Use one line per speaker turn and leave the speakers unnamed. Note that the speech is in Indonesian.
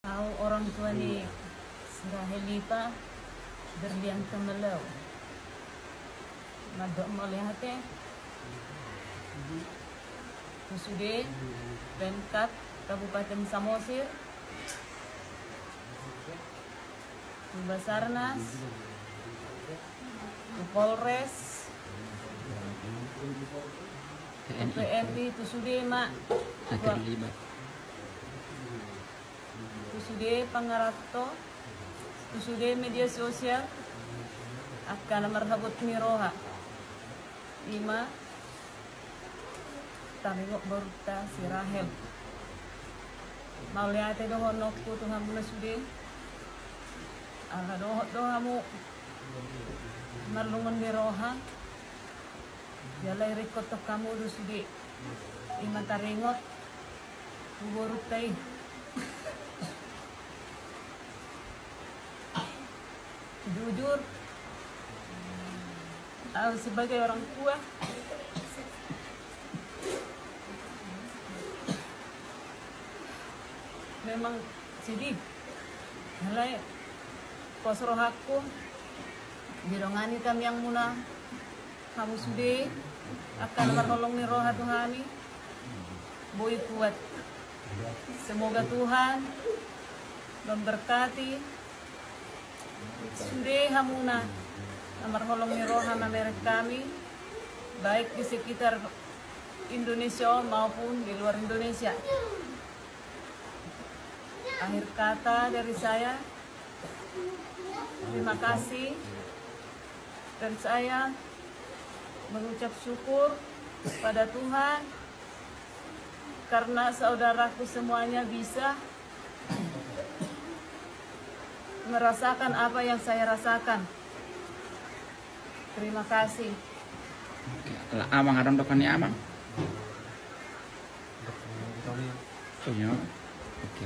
Au orang tua ni Rahelipa berlian kemelau. Madok melihatnya Kusude Pemkab Kabupaten Samosir, Basarnas, Polres, PNI Tusude mak, Tusude Pangarapto, Tusude media sosial akan merhabut miroha. 5 Tamingok Baruta si Rahel. Mau lihat itu honokku Tuhan muna sude. Ala dohamu marlungon miroha. Jalai rikot kamu do sude. 5 taringot Barutai. Jujur, sebagai orang tua, memang sedih. Halai kosroh aku, jirongani kami yang muna, kamu sudah akan menolong ni roha Tuhani, boy kuat. Semoga Tuhan memberkati sudah hamuna merholong ni roha merek kami, baik di sekitar Indonesia maupun di luar Indonesia. Akhir kata dari saya, terima kasih, dan saya mengucap syukur pada Tuhan karena saudaraku semuanya bisa merasakan apa yang saya rasakan. Terima kasih.
Lah amang ada dokan ni amang. Punya. Oke.